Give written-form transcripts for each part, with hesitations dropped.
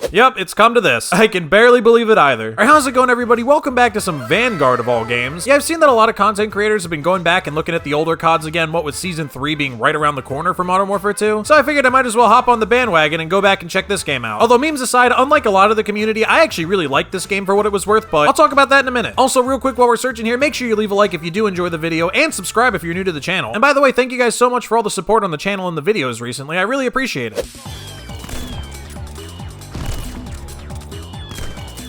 Yep, it's come to this. I can barely believe it either. Alright, how's it going, everybody? Welcome back to some Vanguard of all games. Yeah, I've seen that a lot of content creators have been going back and looking at the older CODs again, what with Season 3 being right around the corner for Modern Warfare 2. So I figured I might as well hop on the bandwagon and go back and check this game out. Although memes aside, unlike a lot of the community, I actually really liked this game for what it was worth, but I'll talk about that in a minute. Also, real quick while we're searching here, make sure you leave a like if you do enjoy the video, and subscribe if you're new to the channel. And by the way, thank you guys so much for all the support on the channel and the videos recently. I really appreciate it.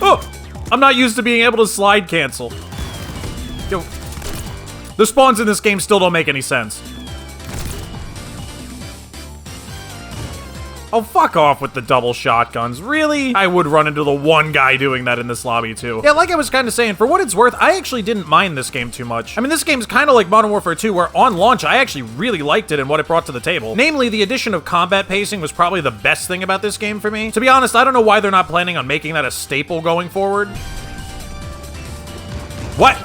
Oh! I'm not used to being able to slide cancel. Yo. The spawns in this game still don't make any sense. Oh, fuck off with the double shotguns. Really? I would run into the one guy doing that in this lobby, too. Yeah, like I was kind of saying, for what it's worth, I actually didn't mind this game too much. I mean, this game's kind of like Modern Warfare 2, where on launch, I actually really liked it and what it brought to the table. Namely, the addition of combat pacing was probably the best thing about this game for me. To be honest, I don't know why they're not planning on making that a staple going forward. What?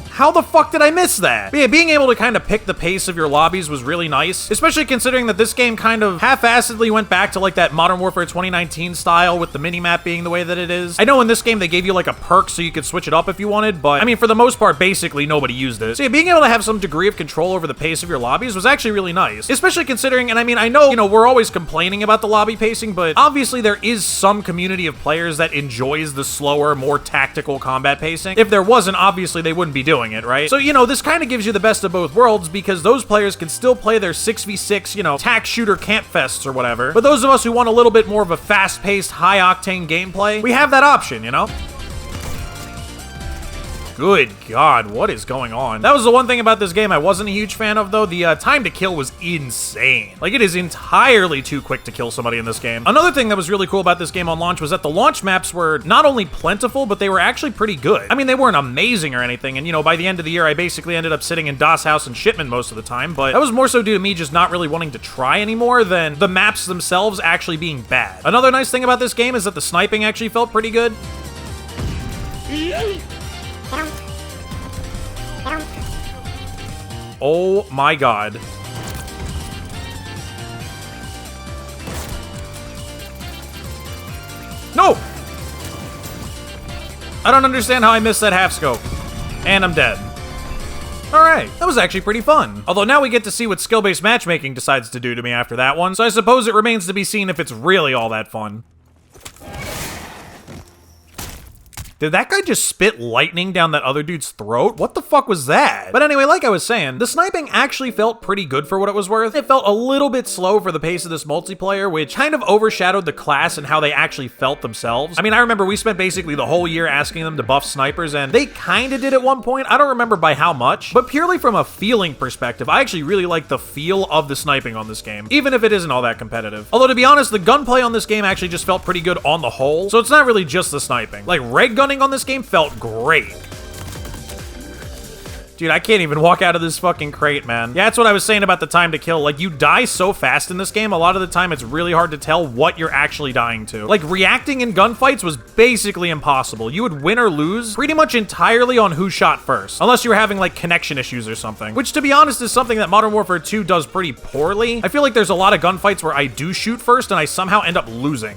How the fuck did I miss that? But yeah, being able to kind of pick the pace of your lobbies was really nice, especially considering that this game kind of half-assedly went back to like that Modern Warfare 2019 style with the minimap being the way that it is. I know in this game they gave you like a perk so you could switch it up if you wanted, but I mean, for the most part, basically nobody used it. So yeah, being able to have some degree of control over the pace of your lobbies was actually really nice, especially considering, and I mean, I know, you know, we're always complaining about the lobby pacing, but obviously there is some community of players that enjoys the slower, more tactical combat pacing. If there wasn't, obviously they wouldn't be doing it, right? So, you know, this kind of gives you the best of both worlds because those players can still play their 6v6, you know, tac shooter camp fests or whatever. But those of us who want a little bit more of a fast-paced, high-octane gameplay, we have that option, you know? Good God, what is going on? That was the one thing about this game I wasn't a huge fan of, though. The time to kill was insane. Like, it is entirely too quick to kill somebody in this game. Another thing that was really cool about this game on launch was that the launch maps were not only plentiful, but they were actually pretty good. I mean, they weren't amazing or anything, and, you know, by the end of the year, I basically ended up sitting in DOS House and Shipment most of the time, but that was more so due to me just not really wanting to try anymore than the maps themselves actually being bad. Another nice thing about this game is that the sniping actually felt pretty good. Oh my God. No! I don't understand how I missed that half scope. And I'm dead. Alright, that was actually pretty fun. Although now we get to see what skill-based matchmaking decides to do to me after that one, so I suppose it remains to be seen if it's really all that fun. Did that guy just spit lightning down that other dude's throat? What the fuck was that? But anyway, like I was saying, the sniping actually felt pretty good for what it was worth. It felt a little bit slow for the pace of this multiplayer, which kind of overshadowed the class and how they actually felt themselves. I mean, I remember we spent basically the whole year asking them to buff snipers, and they kind of did at one point. I don't remember by how much, but purely from a feeling perspective, I actually really like the feel of the sniping on this game, even if it isn't all that competitive. Although, to be honest, the gunplay on this game actually just felt pretty good on the whole, so it's not really just the sniping. Like, red gunning on this game felt great. Dude, I can't even walk out of this fucking crate, man. Yeah, that's what I was saying about the time to kill. Like, you die so fast in this game, a lot of the time it's really hard to tell what you're actually dying to. Like, reacting in gunfights was basically impossible. You would win or lose pretty much entirely on who shot first, unless you were having, like, connection issues or something, which, to be honest, is something that Modern Warfare 2 does pretty poorly. I feel like there's a lot of gunfights where I do shoot first and I somehow end up losing.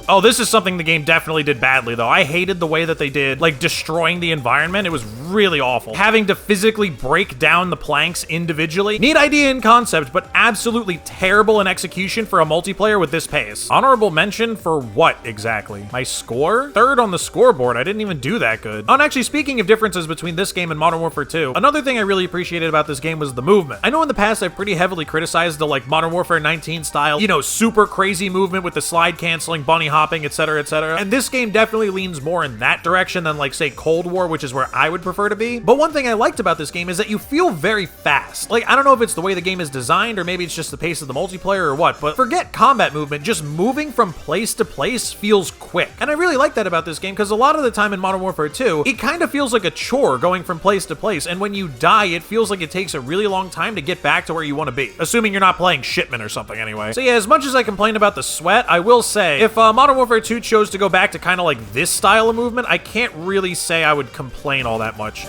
Oh, this is something the game definitely did badly, though. I hated the way that they did, like, destroying the environment. It was really awful. Having to physically break down the planks individually. Neat idea in concept, but absolutely terrible in execution for a multiplayer with this pace. Honorable mention for what, exactly? My score? Third on the scoreboard. I didn't even do that good. Oh, and actually, speaking of differences between this game and Modern Warfare 2, another thing I really appreciated about this game was the movement. I know in the past I've pretty heavily criticized the, like, Modern Warfare 19 style, you know, super crazy movement with the slide canceling, bunny hopping, etc., etc. And this game definitely leans more in that direction than, like, say, Cold War, which is where I would prefer to be. But one thing I liked about this game is that you feel very fast. Like, I don't know if it's the way the game is designed, or maybe it's just the pace of the multiplayer or what, but forget combat movement, just moving from place to place feels quick. And I really like that about this game, because a lot of the time in Modern Warfare 2, it kind of feels like a chore going from place to place, and when you die, it feels like it takes a really long time to get back to where you want to be. Assuming you're not playing Shipment or something anyway. So yeah, as much as I complain about the sweat, I will say, if Modern Warfare 2 chose to go back to kind of like this style of movement, I can't really say I would complain all that much.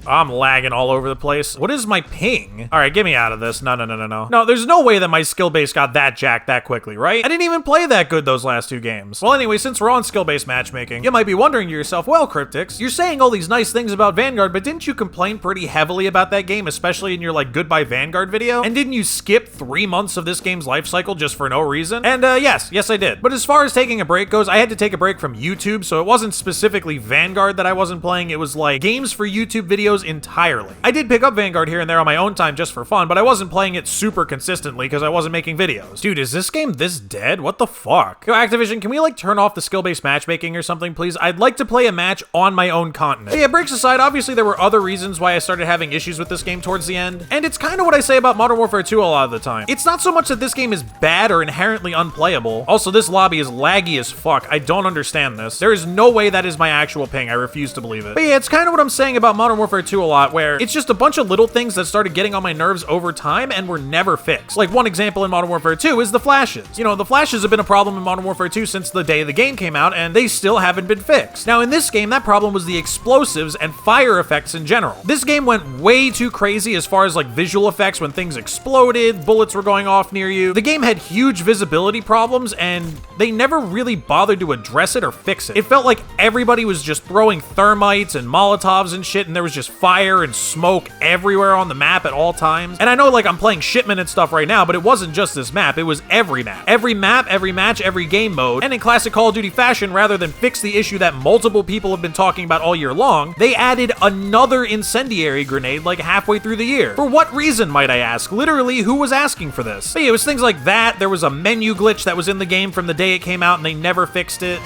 I'm lagging all over the place. What is my ping? All right, get me out of this. No. No, there's no way that my skill base got that jacked that quickly, right? I didn't even play that good those last 2 games. Well, anyway, since we're on skill-based matchmaking, you might be wondering to yourself, well, Kryptix, you're saying all these nice things about Vanguard, but didn't you complain pretty heavily about that game, especially in your, like, Goodbye Vanguard video? And didn't you skip 3 months of this game's life cycle just for no reason? And, yes, I did. But as far as taking a break goes, I had to take a break from YouTube, so it wasn't specifically Vanguard that I wasn't playing. It was, like, games for YouTube videos entirely. I did pick up Vanguard here and there on my own time just for fun, but I wasn't playing it super consistently because I wasn't making videos. Dude, is this game this dead? What the fuck? Yo, Activision, can we, like, turn off the skill-based matchmaking or something, please? I'd like to play a match on my own continent. But yeah, breaks aside, obviously there were other reasons why I started having issues with this game towards the end, and it's kind of what I say about Modern Warfare 2 a lot of the time. It's not so much that this game is bad or inherently unplayable. Also, this lobby is laggy as fuck. I don't understand this. There is no way that is my actual ping. I refuse to believe it. But yeah, it's kind of what I'm saying about Modern Warfare 2 a lot, where it's just a bunch of little things that started getting on my nerves over time and were never fixed. Like, one example in Modern Warfare 2 is the flashes. You know, the flashes have been a problem in Modern Warfare 2 since the day the game came out, and they still haven't been fixed. Now, in this game, that problem was the explosives and fire effects in general. This game went way too crazy as far as, like, visual effects when things exploded, bullets were going off near you. The game had huge visibility problems, and they never really bothered to address it or fix it. It felt like everybody was just throwing thermites and Molotovs and shit, and there was just fire and smoke everywhere on the map at all times. And I know, like, I'm playing Shipment and stuff right now, but it wasn't just this map, it was every map. Every map, every match, every game mode. And in classic Call of Duty fashion, rather than fix the issue that multiple people have been talking about all year long, they added another incendiary grenade like halfway through the year. For what reason, might I ask? Literally, who was asking for this? But yeah, it was things like that. There was a menu glitch that was in the game from the day it came out and they never fixed it.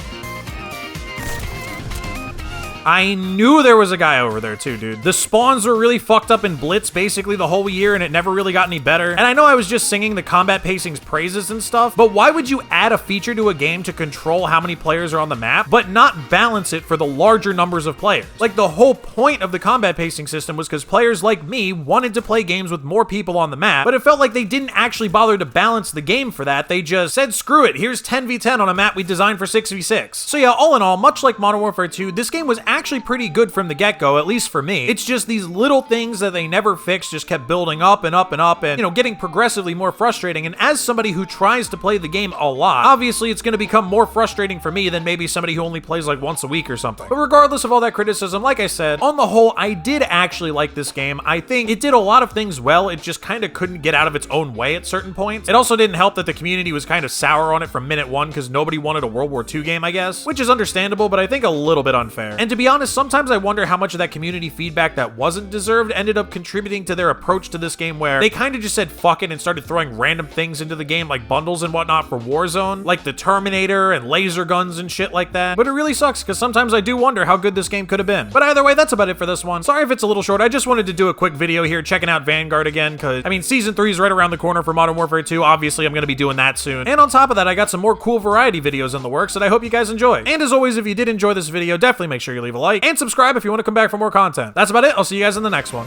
I knew there was a guy over there too, dude. The spawns were really fucked up in Blitz basically the whole year and it never really got any better. And I know I was just singing the combat pacing's praises and stuff, but why would you add a feature to a game to control how many players are on the map, but not balance it for the larger numbers of players? Like, the whole point of the combat pacing system was because players like me wanted to play games with more people on the map, but it felt like they didn't actually bother to balance the game for that. They just said, screw it, here's 10v10 on a map we designed for 6v6. So yeah, all in all, much like Modern Warfare 2, this game was actually pretty good from the get-go, at least for me. It's just these little things that they never fixed just kept building up and up and up and, you know, getting progressively more frustrating. And as somebody who tries to play the game a lot, obviously it's going to become more frustrating for me than maybe somebody who only plays like once a week or something. But regardless of all that criticism, like I said, on the whole, I did actually like this game. I think it did a lot of things well. It just kind of couldn't get out of its own way at certain points. It also didn't help that the community was kind of sour on it from minute one because nobody wanted a World War II game, I guess, which is understandable, but I think a little bit unfair. And to be honest, sometimes I wonder how much of that community feedback that wasn't deserved ended up contributing to their approach to this game, where they kind of just said fuck it and started throwing random things into the game like bundles and whatnot for Warzone, like the Terminator and laser guns and shit like that. But it really sucks because sometimes I do wonder how good this game could have been. But either way, that's about it for this one. Sorry if it's a little short. I just wanted to do a quick video here checking out Vanguard again because, I mean, Season 3 is right around the corner for Modern Warfare 2. Obviously, I'm going to be doing that soon. And on top of that, I got some more cool variety videos in the works that I hope you guys enjoy. And as always, if you did enjoy this video, definitely make sure you leave a like and subscribe if you want to come back for more content. That's about it. I'll see you guys in the next one.